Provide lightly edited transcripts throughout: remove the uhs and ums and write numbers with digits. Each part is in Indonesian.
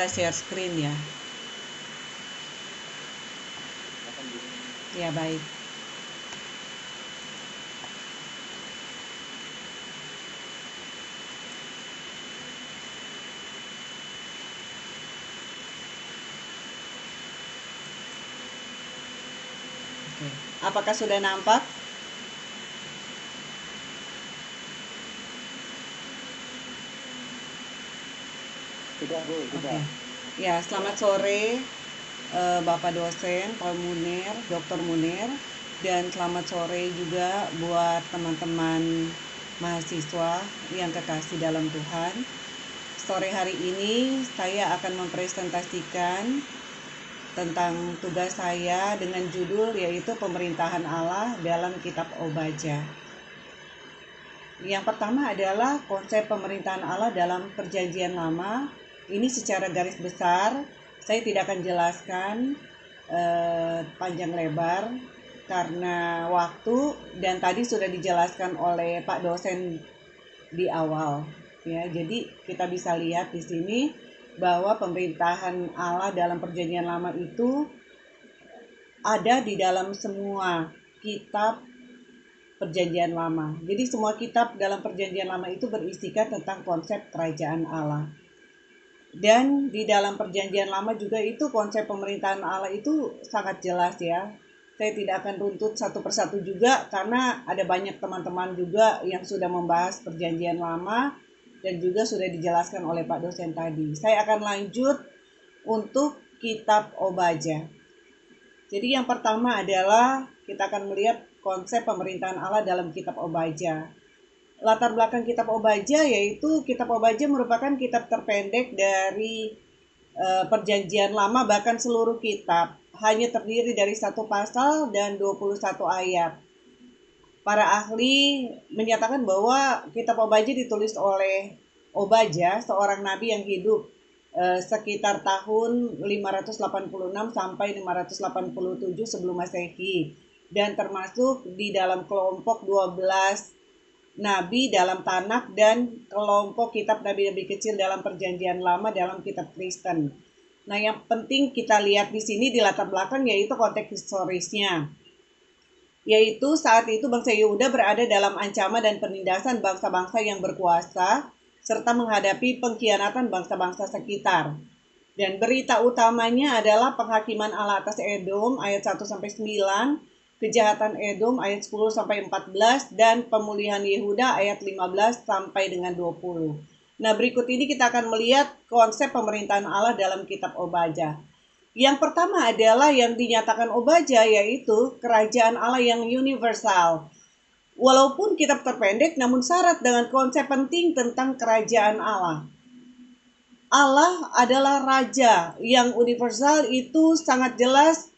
kita share screen ya. Ya, baik. Oke. Apakah sudah nampak? Sudah, Bu, sudah. Oke. Ya, selamat sore Bapak dosen, Pak Munir, Dr. Munir, dan selamat sore juga buat teman-teman mahasiswa yang kekasih dalam Tuhan. Sore hari ini saya akan mempresentasikan tentang tugas saya dengan judul yaitu Pemerintahan Allah dalam Kitab Obaja. Yang pertama adalah konsep pemerintahan Allah dalam Perjanjian Lama. Ini secara garis besar, saya tidak akan jelaskan panjang lebar karena waktu, dan tadi sudah dijelaskan oleh Pak dosen di awal. Ya, jadi kita bisa lihat di sini bahwa pemerintahan Allah dalam Perjanjian Lama itu ada di dalam semua kitab Perjanjian Lama. Jadi semua kitab dalam Perjanjian Lama itu berisikan tentang konsep kerajaan Allah. Dan di dalam Perjanjian Lama juga itu konsep pemerintahan Allah itu sangat jelas ya. Saya tidak akan runtut satu persatu juga karena ada banyak teman-teman juga yang sudah membahas Perjanjian Lama dan juga sudah dijelaskan oleh Pak dosen tadi. Saya akan lanjut untuk kitab Obaja. Jadi yang pertama adalah kita akan melihat konsep pemerintahan Allah dalam kitab Obaja. Latar belakang kitab Obaja yaitu kitab Obaja merupakan kitab terpendek dari Perjanjian Lama, bahkan seluruh kitab hanya terdiri dari 1 pasal dan 21 ayat. Para ahli menyatakan bahwa kitab Obaja ditulis oleh Obaja, seorang nabi yang hidup sekitar tahun 586 sampai 587 sebelum Masehi, dan termasuk di dalam kelompok 12 nabi dalam Tanakh dan kelompok kitab nabi-nabi kecil dalam Perjanjian Lama dalam kitab Kristen. Nah, yang penting kita lihat di sini di latar belakang yaitu konteks historisnya. Yaitu saat itu bangsa Yehuda berada dalam ancaman dan penindasan bangsa-bangsa yang berkuasa serta menghadapi pengkhianatan bangsa-bangsa sekitar. Dan berita utamanya adalah penghakiman Allah atas Edom ayat 1 sampai 9, kejahatan Edom ayat 10 sampai 14, dan pemulihan Yehuda ayat 15 sampai dengan 20. Nah, berikut ini kita akan melihat konsep pemerintahan Allah dalam kitab Obaja. Yang pertama adalah yang dinyatakan Obaja yaitu kerajaan Allah yang universal. Walaupun kitab terpendek namun syarat dengan konsep penting tentang kerajaan Allah. Allah adalah raja yang universal, itu sangat jelas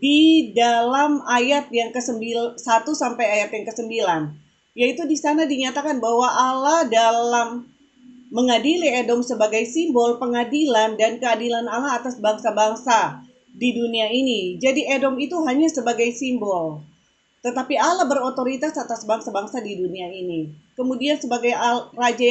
di dalam ayat yang ke-1 sampai ayat yang ke-9. Yaitu di sana dinyatakan bahwa Allah dalam mengadili Edom sebagai simbol pengadilan dan keadilan Allah atas bangsa-bangsa di dunia ini. Jadi Edom itu hanya sebagai simbol. Tetapi Allah berotoritas atas bangsa-bangsa di dunia ini. Kemudian sebagai raja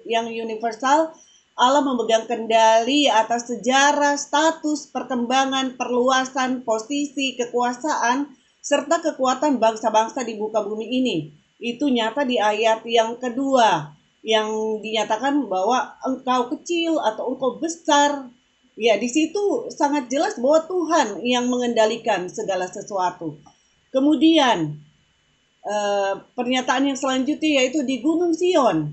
yang universal, Allah memegang kendali atas sejarah, status, perkembangan, perluasan, posisi, kekuasaan, serta kekuatan bangsa-bangsa di muka bumi ini. Itu nyata di ayat yang kedua, yang dinyatakan bahwa engkau kecil atau engkau besar. Ya, di situ sangat jelas bahwa Tuhan yang mengendalikan segala sesuatu. Kemudian, pernyataan yang selanjutnya yaitu di Gunung Sion,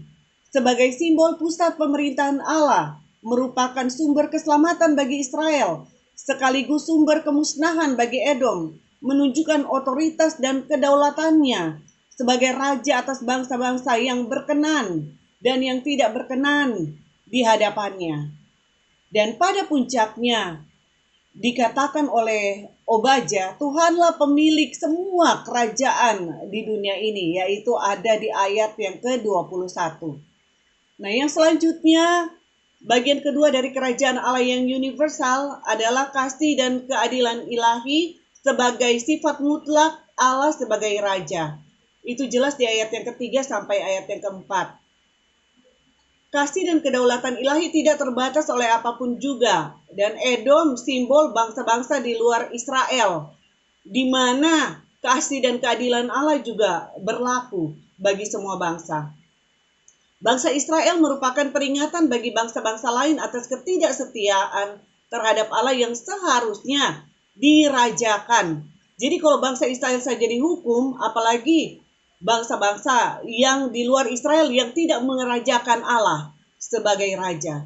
sebagai simbol pusat pemerintahan Allah, merupakan sumber keselamatan bagi Israel, sekaligus sumber kemusnahan bagi Edom, menunjukkan otoritas dan kedaulatannya sebagai raja atas bangsa-bangsa yang berkenan dan yang tidak berkenan di hadapannya. Dan pada puncaknya, dikatakan oleh Obaja, Tuhanlah pemilik semua kerajaan di dunia ini, yaitu ada di ayat yang ke-21. Nah, yang selanjutnya, bagian kedua dari kerajaan Allah yang universal adalah kasih dan keadilan ilahi sebagai sifat mutlak Allah sebagai raja. Itu jelas di ayat yang ketiga sampai ayat yang keempat. Kasih dan kedaulatan ilahi tidak terbatas oleh apapun juga. Dan Edom simbol bangsa-bangsa di luar Israel, di mana kasih dan keadilan Allah juga berlaku bagi semua bangsa. Bangsa Israel merupakan peringatan bagi bangsa-bangsa lain atas ketidaksetiaan terhadap Allah yang seharusnya dirajakan. Jadi kalau bangsa Israel saja dihukum, apalagi bangsa-bangsa yang di luar Israel yang tidak merajakan Allah sebagai raja.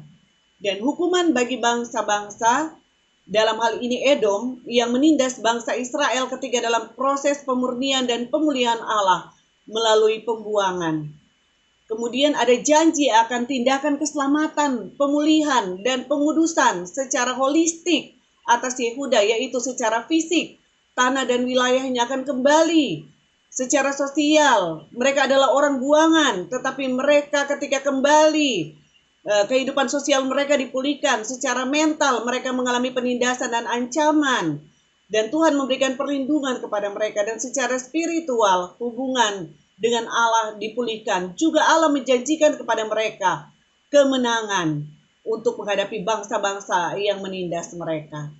Dan hukuman bagi bangsa-bangsa, dalam hal ini Edom, yang menindas bangsa Israel ketika dalam proses pemurnian dan pemulihan Allah melalui pembuangan. Kemudian ada janji akan tindakan keselamatan, pemulihan, dan pengudusan secara holistik atas Yehuda, yaitu secara fisik, tanah dan wilayahnya akan kembali. Secara sosial, mereka adalah orang buangan, tetapi mereka ketika kembali, kehidupan sosial mereka dipulihkan. Secara mental, mereka mengalami penindasan dan ancaman, dan Tuhan memberikan perlindungan kepada mereka. Dan secara spiritual, hubungan dengan Allah dipulihkan. Juga Allah menjanjikan kepada mereka kemenangan untuk menghadapi bangsa-bangsa yang menindas mereka.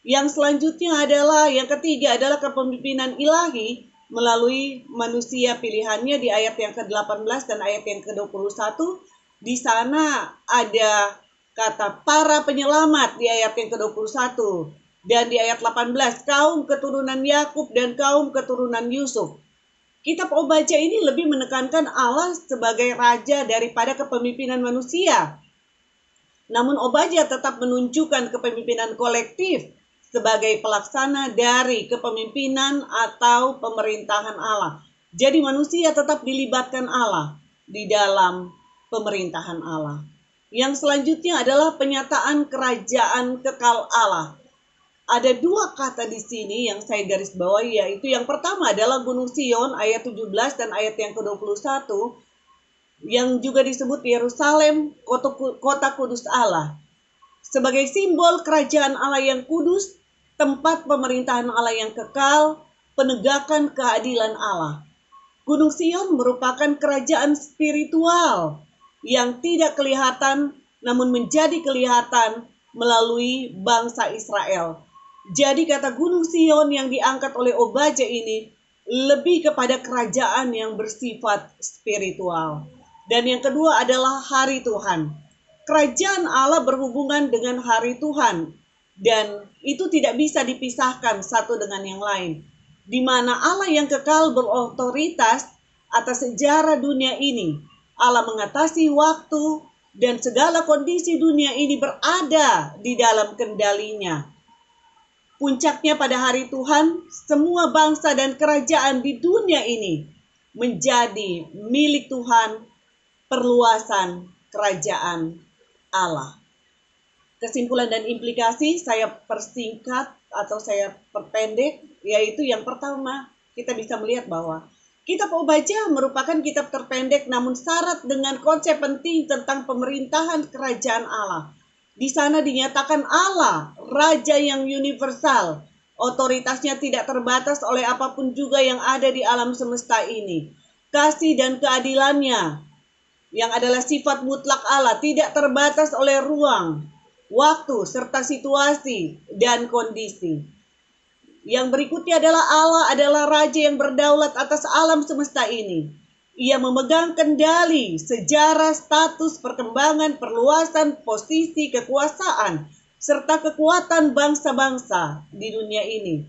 Yang selanjutnya adalah, yang ketiga adalah kepemimpinan ilahi melalui manusia pilihannya di ayat yang ke-18 dan ayat yang ke-21. Di sana ada kata para penyelamat di ayat yang ke-21. Dan di ayat 18, kaum keturunan Yakub dan kaum keturunan Yusuf. Kitab Obadya ini lebih menekankan Allah sebagai raja daripada kepemimpinan manusia. Namun Obadya tetap menunjukkan kepemimpinan kolektif sebagai pelaksana dari kepemimpinan atau pemerintahan Allah. Jadi manusia tetap dilibatkan Allah di dalam pemerintahan Allah. Yang selanjutnya adalah penyataan kerajaan kekal Allah. Ada dua kata di sini yang saya garis bawahi, yaitu yang pertama adalah Gunung Sion ayat 17 dan ayat yang ke-21, yang juga disebut Yerusalem, kota kudus Allah, sebagai simbol kerajaan Allah yang kudus, tempat pemerintahan Allah yang kekal, penegakan keadilan Allah. Gunung Sion merupakan kerajaan spiritual yang tidak kelihatan namun menjadi kelihatan melalui bangsa Israel. Jadi kata Gunung Sion yang diangkat oleh Obadya ini lebih kepada kerajaan yang bersifat spiritual. Dan yang kedua adalah hari Tuhan. Kerajaan Allah berhubungan dengan hari Tuhan, dan itu tidak bisa dipisahkan satu dengan yang lain. Di mana Allah yang kekal berotoritas atas sejarah dunia ini. Allah mengatasi waktu dan segala kondisi dunia ini berada di dalam kendalinya. Puncaknya pada hari Tuhan, semua bangsa dan kerajaan di dunia ini menjadi milik Tuhan, perluasan kerajaan Allah. Kesimpulan dan implikasi saya persingkat atau saya perpendek, yaitu yang pertama, kita bisa melihat bahwa Kitab Obadya merupakan kitab terpendek namun syarat dengan konsep penting tentang pemerintahan kerajaan Allah. Di sana dinyatakan Allah, Raja yang universal. Otoritasnya tidak terbatas oleh apapun juga yang ada di alam semesta ini. Kasih dan keadilannya, yang adalah sifat mutlak Allah, tidak terbatas oleh ruang, waktu, serta situasi dan kondisi. Yang berikutnya adalah Allah adalah Raja yang berdaulat atas alam semesta ini. Ia memegang kendali sejarah, status, perkembangan, perluasan, posisi, kekuasaan, serta kekuatan bangsa-bangsa di dunia ini.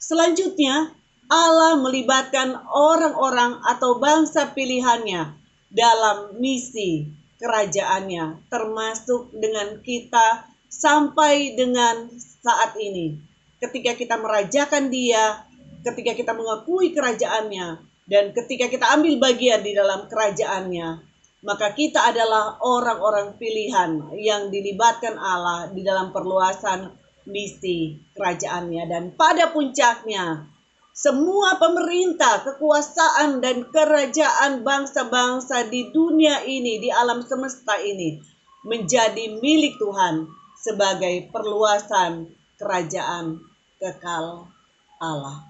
Selanjutnya, Allah melibatkan orang-orang atau bangsa pilihannya dalam misi kerajaannya, termasuk dengan kita sampai dengan saat ini. Ketika kita merajakan Dia, ketika kita mengakui kerajaannya, dan ketika kita ambil bagian di dalam kerajaannya, maka kita adalah orang-orang pilihan yang dilibatkan Allah di dalam perluasan misi kerajaannya. Dan pada puncaknya, semua pemerintah, kekuasaan, dan kerajaan bangsa-bangsa di dunia ini, di alam semesta ini, menjadi milik Tuhan sebagai perluasan kerajaan kekal Allah.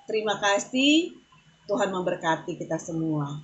Terima kasih. Tuhan memberkati kita semua.